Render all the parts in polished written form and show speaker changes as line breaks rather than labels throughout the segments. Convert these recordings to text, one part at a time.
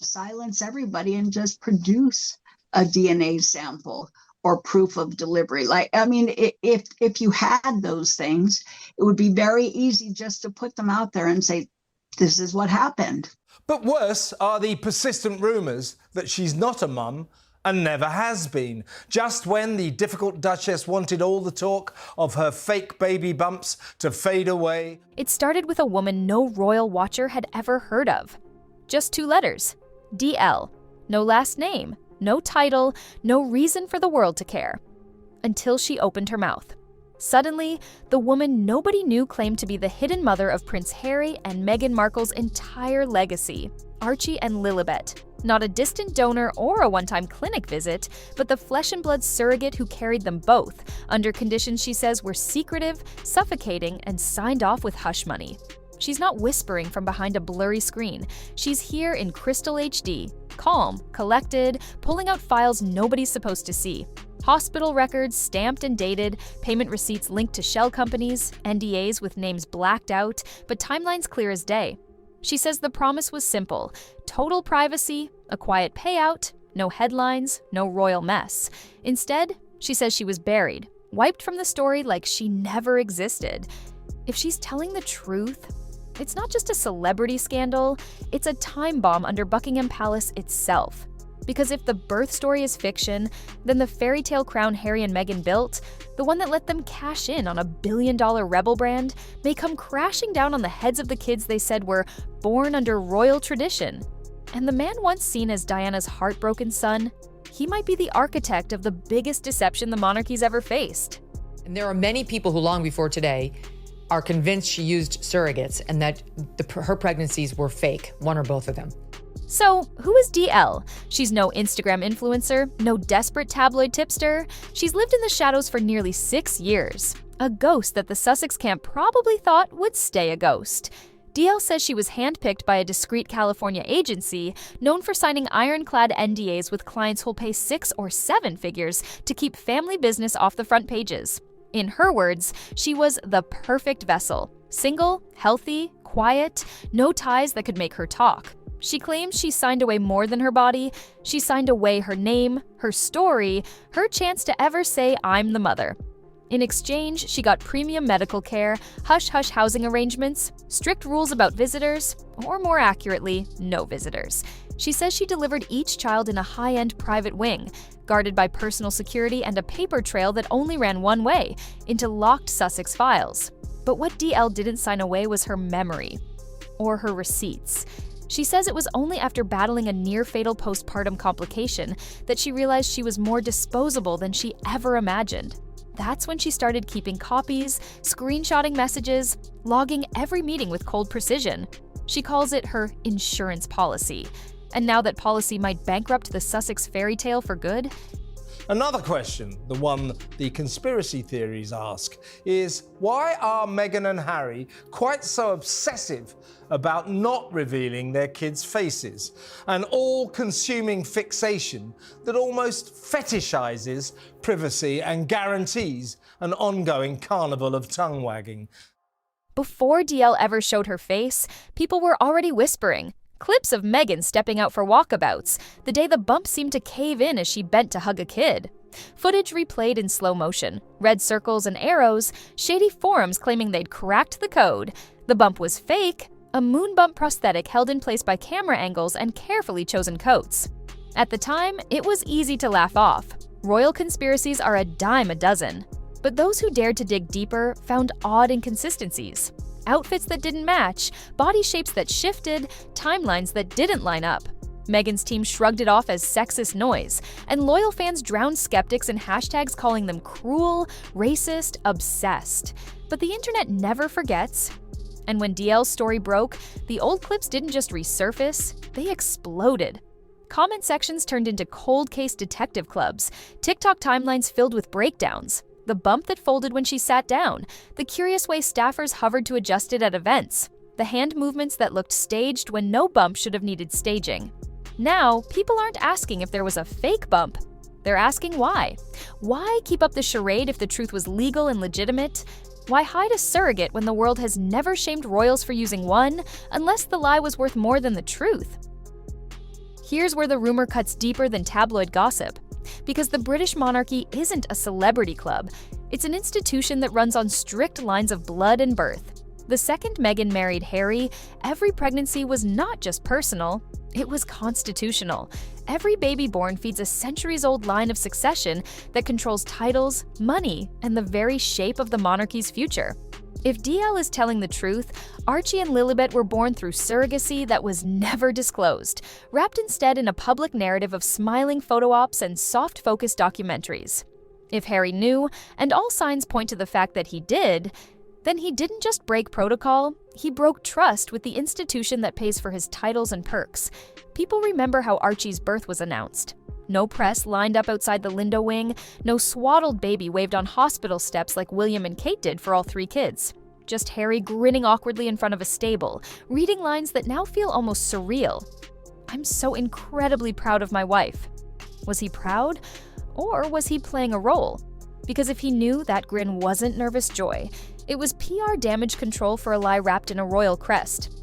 silence everybody and just produce a DNA sample or proof of delivery. Like, I mean, if you had those things, it would be very easy just to put them out there and say, this is what happened.
But worse are the persistent rumours that she's not a mum and never has been. Just when the difficult Duchess wanted all the talk of her fake baby bumps to fade away.
It started with a woman no royal watcher had ever heard of. Just 2 letters. DL. No last name, no title, no reason for the world to care. Until she opened her mouth. Suddenly, the woman nobody knew claimed to be the hidden mother of Prince Harry and Meghan Markle's entire legacy, Archie and Lilibet. Not a distant donor or a one-time clinic visit, but the flesh and blood surrogate who carried them both, under conditions she says were secretive, suffocating, and signed off with hush money. She's not whispering from behind a blurry screen. She's here in crystal HD, calm, collected, pulling out files nobody's supposed to see. Hospital records stamped and dated, payment receipts linked to shell companies, NDAs with names blacked out, but timelines clear as day. She says the promise was simple: total privacy, a quiet payout, no headlines, no royal mess. Instead, she says she was buried, wiped from the story like she never existed. If she's telling the truth, it's not just a celebrity scandal, it's a time bomb under Buckingham Palace itself. Because if the birth story is fiction, then the fairy tale crown Harry and Meghan built, the one that let them cash in on a billion-dollar rebel brand, may come crashing down on the heads of the kids they said were born under royal tradition. And the man once seen as Diana's heartbroken son, he might be the architect of the biggest deception the monarchy's ever faced.
And there are many people who, long before today, are convinced she used surrogates and that her pregnancies were fake, one or both of them.
So, who is DL? She's no Instagram influencer, no desperate tabloid tipster. She's lived in the shadows for nearly 6 years. A ghost that the Sussex camp probably thought would stay a ghost. DL says she was handpicked by a discreet California agency known for signing ironclad NDAs with clients who'll pay 6 or 7 figures to keep family business off the front pages. In her words, she was the perfect vessel. Single, healthy, quiet, no ties that could make her talk. She claims she signed away more than her body. She signed away her name, her story, her chance to ever say, "I'm the mother." In exchange, she got premium medical care, hush-hush housing arrangements, strict rules about visitors, or more accurately, no visitors. She says she delivered each child in a high-end private wing, guarded by personal security and a paper trail that only ran one way, into locked Sussex files. But what DL didn't sign away was her memory, or her receipts. She says it was only after battling a near-fatal postpartum complication that she realized she was more disposable than she ever imagined. That's when she started keeping copies, screenshotting messages, logging every meeting with cold precision. She calls it her insurance policy. And now that policy might bankrupt the Sussex fairy tale for good,
Another question, the one the conspiracy theories ask, is why are Meghan and Harry quite so obsessive about not revealing their kids' faces? An all-consuming fixation that almost fetishizes privacy and guarantees an ongoing carnival of tongue-wagging.
before DL ever showed her face, people were already whispering. Clips of Meghan stepping out for walkabouts, the day the bump seemed to cave in as she bent to hug a kid. Footage replayed in slow motion, red circles and arrows, shady forums claiming they'd cracked the code. The bump was fake, a moon bump prosthetic held in place by camera angles and carefully chosen coats. At the time, it was easy to laugh off. Royal conspiracies are a dime a dozen. But those who dared to dig deeper found odd inconsistencies. Outfits that didn't match, body shapes that shifted, timelines that didn't line up. Meghan's team shrugged it off as sexist noise, and loyal fans drowned skeptics in hashtags calling them cruel, racist, obsessed. But the internet never forgets. And when DL's story broke, the old clips didn't just resurface, they exploded. Comment sections turned into cold case detective clubs, TikTok timelines filled with breakdowns. The bump that folded when she sat down, the curious way staffers hovered to adjust it at events, the hand movements that looked staged when no bump should have needed staging. Now, people aren't asking if there was a fake bump. They're asking why. Why keep up the charade if the truth was legal and legitimate? Why hide a surrogate when the world has never shamed royals for using one, unless the lie was worth more than the truth? Here's where the rumor cuts deeper than tabloid gossip. Because the British monarchy isn't a celebrity club, it's an institution that runs on strict lines of blood and birth. The second Meghan married Harry, every pregnancy was not just personal, it was constitutional. Every baby born feeds a centuries-old line of succession that controls titles, money, and the very shape of the monarchy's future. If DL is telling the truth, Archie and Lilibet were born through surrogacy that was never disclosed, wrapped instead in a public narrative of smiling photo ops and soft-focus documentaries. If Harry knew, and all signs point to the fact that he did, then he didn't just break protocol, he broke trust with the institution that pays for his titles and perks. People remember how Archie's birth was announced. No press lined up outside the Lindo wing, no swaddled baby waved on hospital steps like William and Kate did for all 3 kids. Just Harry grinning awkwardly in front of a stable, reading lines that now feel almost surreal. "I'm so incredibly proud of my wife." Was he proud? Or was he playing a role? Because if he knew that grin wasn't nervous joy, it was PR damage control for a lie wrapped in a royal crest.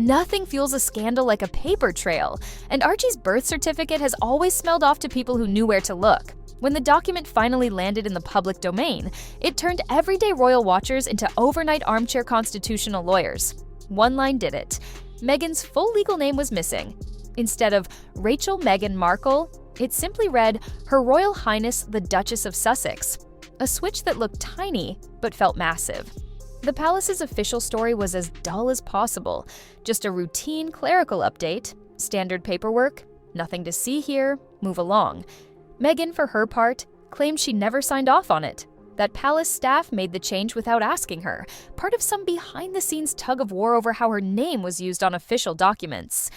Nothing fuels a scandal like a paper trail, and Archie's birth certificate has always smelled off to people who knew where to look. When the document finally landed in the public domain, it turned everyday royal watchers into overnight armchair constitutional lawyers. One line did it. Meghan's full legal name was missing. Instead of Rachel Meghan Markle, it simply read Her Royal Highness the Duchess of Sussex, a switch that looked tiny but felt massive. The palace's official story was as dull as possible, just a routine clerical update, standard paperwork, nothing to see here, move along. Meghan, for her part, claimed she never signed off on it, that palace staff made the change without asking her, part of some behind-the-scenes tug-of-war over how her name was used on official documents.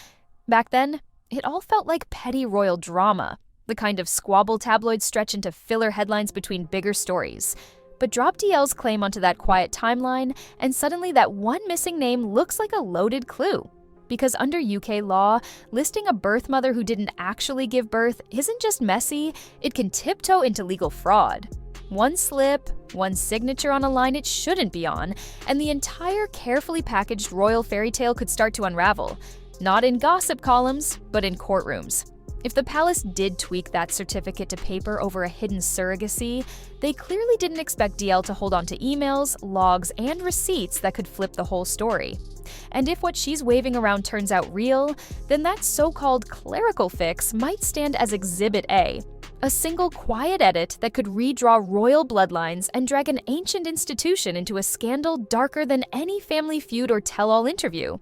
Back then, it all felt like petty royal drama, the kind of squabble tabloids stretch into filler headlines between bigger stories. But drop DL's claim onto that quiet timeline, and suddenly that one missing name looks like a loaded clue. Because under UK law, listing a birth mother who didn't actually give birth isn't just messy, it can tiptoe into legal fraud. One slip, one signature on a line it shouldn't be on, and the entire carefully packaged royal fairy tale could start to unravel. Not in gossip columns, but in courtrooms. If the palace did tweak that certificate to paper over a hidden surrogacy, they clearly didn't expect DL to hold on to emails, logs, and receipts that could flip the whole story. And if what she's waving around turns out real, then that so-called clerical fix might stand as Exhibit A, a single quiet edit that could redraw royal bloodlines and drag an ancient institution into a scandal darker than any family feud or tell-all interview.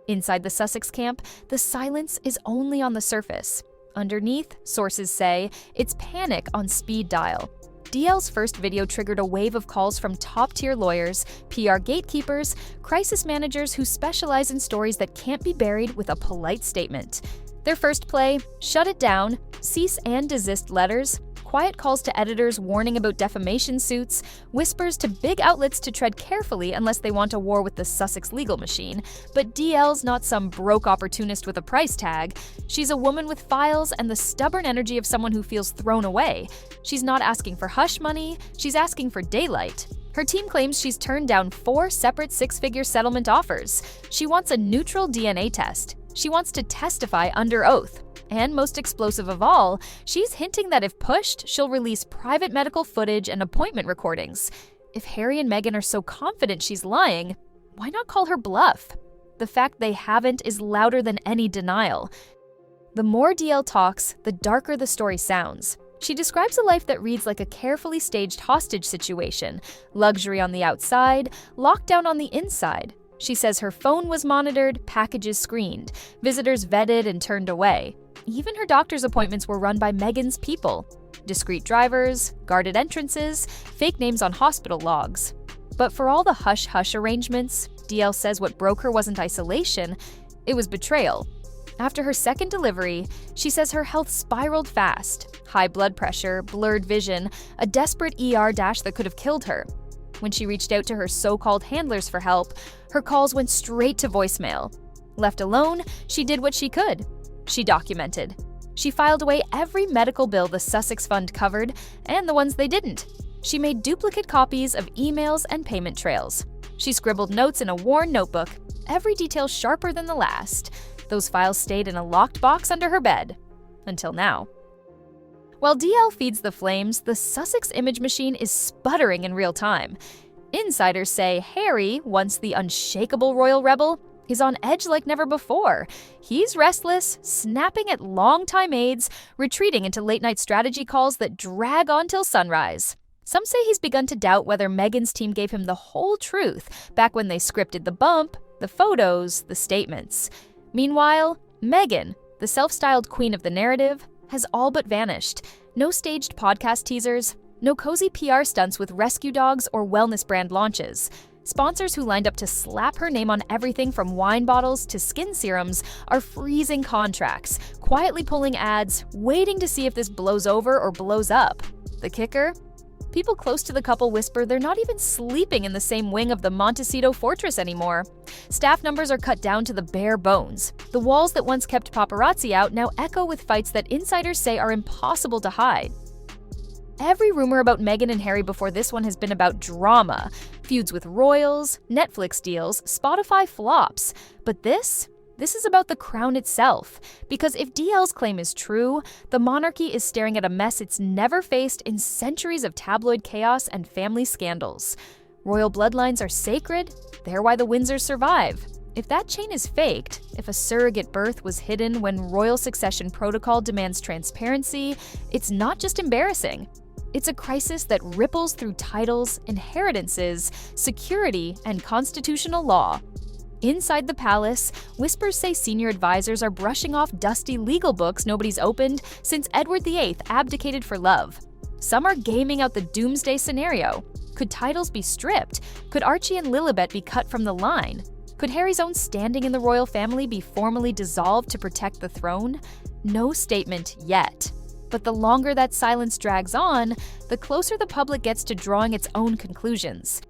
Inside the Sussex camp, the silence is only on the surface. Underneath, sources say, it's panic on speed dial. DL's first video triggered a wave of calls from top-tier lawyers, PR gatekeepers, crisis managers who specialize in stories that can't be buried with a polite statement. Their first play, shut it down, cease and desist letters, quiet calls to editors warning about defamation suits, whispers to big outlets to tread carefully unless they want a war with the Sussex legal machine. But DL's not some broke opportunist with a price tag. She's a woman with files and the stubborn energy of someone who feels thrown away. She's not asking for hush money, she's asking for daylight. Her team claims she's turned down 4 separate 6-figure settlement offers. She wants a neutral DNA test. She wants to testify under oath. And most explosive of all, she's hinting that if pushed, she'll release private medical footage and appointment recordings. If Harry and Meghan are so confident she's lying, why not call her bluff? The fact they haven't is louder than any denial. The more DL talks, the darker the story sounds. She describes a life that reads like a carefully staged hostage situation, luxury on the outside, lockdown on the inside. She says her phone was monitored, packages screened, visitors vetted and turned away. Even her doctor's appointments were run by Meghan's people. Discreet drivers, guarded entrances, fake names on hospital logs. But for all the hush-hush arrangements, DL says what broke her wasn't isolation, it was betrayal. After her second delivery, she says her health spiraled fast. High blood pressure, blurred vision, a desperate ER dash that could have killed her. When she reached out to her so-called handlers for help, her calls went straight to voicemail. Left alone, she did what she could. She documented. She filed away every medical bill the Sussex Fund covered, and the ones they didn't. She made duplicate copies of emails and payment trails. She scribbled notes in a worn notebook, every detail sharper than the last. Those files stayed in a locked box under her bed. Until now. While DL feeds the flames, the Sussex image machine is sputtering in real time. Insiders say Harry, once the unshakable royal rebel, is on edge like never before. He's restless, snapping at longtime aides, retreating into late-night strategy calls that drag on till sunrise. Some say he's begun to doubt whether Meghan's team gave him the whole truth back when they scripted the bump, the photos, the statements. Meanwhile, Meghan, the self-styled queen of the narrative, has all but vanished. No staged podcast teasers, no cozy PR stunts with rescue dogs or wellness brand launches. Sponsors who lined up to slap her name on everything from wine bottles to skin serums are freezing contracts, quietly pulling ads, waiting to see if this blows over or blows up. The kicker? People close to the couple whisper they're not even sleeping in the same wing of the Montecito fortress anymore. Staff numbers are cut down to the bare bones. The walls that once kept paparazzi out now echo with fights that insiders say are impossible to hide. Every rumor about Meghan and Harry before this one has been about drama. Feuds with royals, Netflix deals, Spotify flops. But this is about the crown itself. Because if DL's claim is true, the monarchy is staring at a mess it's never faced in centuries of tabloid chaos and family scandals. Royal bloodlines are sacred, they're why the Windsors survive. If that chain is faked, if a surrogate birth was hidden when royal succession protocol demands transparency, it's not just embarrassing. It's a crisis that ripples through titles, inheritances, security, and constitutional law. Inside the palace, whispers say senior advisors are brushing off dusty legal books nobody's opened since Edward VIII abdicated for love. Some are gaming out the doomsday scenario. Could titles be stripped? Could Archie and Lilibet be cut from the line? Could Harry's own standing in the royal family be formally dissolved to protect the throne? No statement yet. But the longer that silence drags on, the closer the public gets to drawing its own conclusions.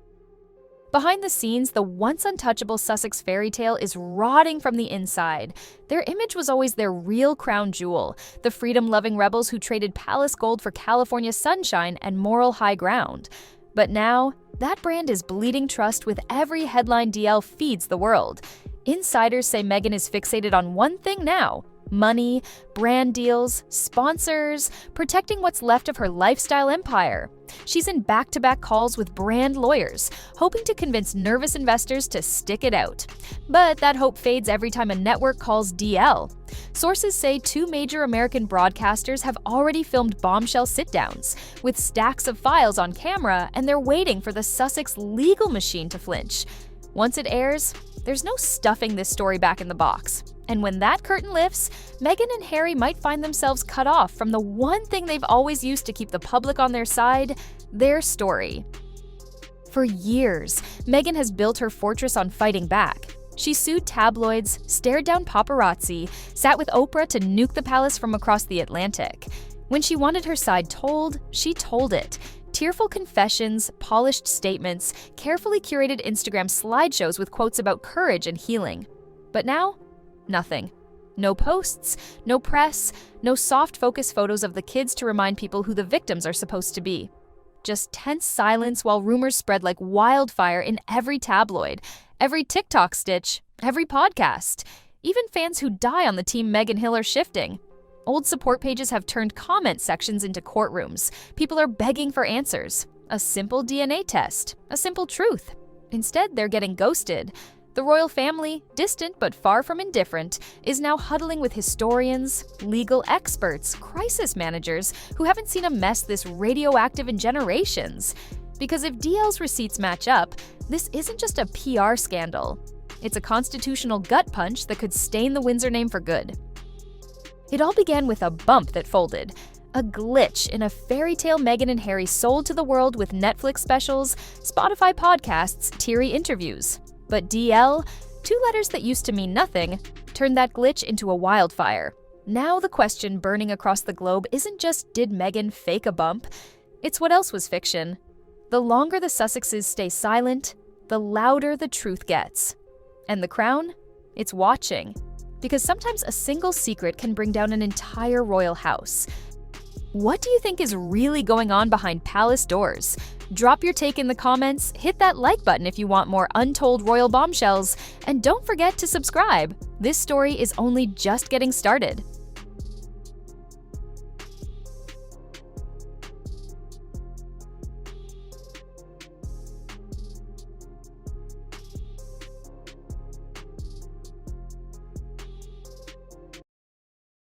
Behind the scenes, the once untouchable Sussex fairy tale is rotting from the inside. Their image was always their real crown jewel, the freedom-loving rebels who traded palace gold for California sunshine and moral high ground. But now, that brand is bleeding trust with every headline DL feeds the world. Insiders say Meghan is fixated on one thing now: money, brand deals, sponsors, protecting what's left of her lifestyle empire. She's in back-to-back calls with brand lawyers, hoping to convince nervous investors to stick it out. But that hope fades every time a network calls DL. Sources say 2 major American broadcasters have already filmed bombshell sit-downs, with stacks of files on camera, and they're waiting for the Sussex legal machine to flinch. Once it airs, there's no stuffing this story back in the box. And when that curtain lifts, Meghan and Harry might find themselves cut off from the one thing they've always used to keep the public on their side: their story. For years, Meghan has built her fortress on fighting back. She sued tabloids, stared down paparazzi, sat with Oprah to nuke the palace from across the Atlantic. When she wanted her side told, she told it. Tearful confessions, polished statements, carefully curated Instagram slideshows with quotes about courage and healing. But now, nothing. No posts, no press, no soft focus photos of the kids to remind people who the victims are supposed to be. Just tense silence while rumors spread like wildfire in every tabloid, every TikTok stitch, every podcast. Even fans who die on the team Meghan Hill are shifting. Old support pages have turned comment sections into courtrooms. People are begging for answers. A simple DNA test, a simple truth. Instead, they're getting ghosted. The royal family, distant but far from indifferent, is now huddling with historians, legal experts, crisis managers who haven't seen a mess this radioactive in generations. Because if DL's receipts match up, this isn't just a PR scandal. It's a constitutional gut punch that could stain the Windsor name for good. It all began with a bump that folded. A glitch in a fairy tale Meghan and Harry sold to the world with Netflix specials, Spotify podcasts, teary interviews. But DL, 2 letters that used to mean nothing, turned that glitch into a wildfire. Now the question burning across the globe isn't just did Meghan fake a bump? It's what else was fiction. The longer the Sussexes stay silent, the louder the truth gets. And the crown? It's watching. Because sometimes a single secret can bring down an entire royal house. What do you think is really going on behind palace doors? Drop your take in the comments, hit that like button if you want more untold royal bombshells, and don't forget to subscribe. This story is only just getting started.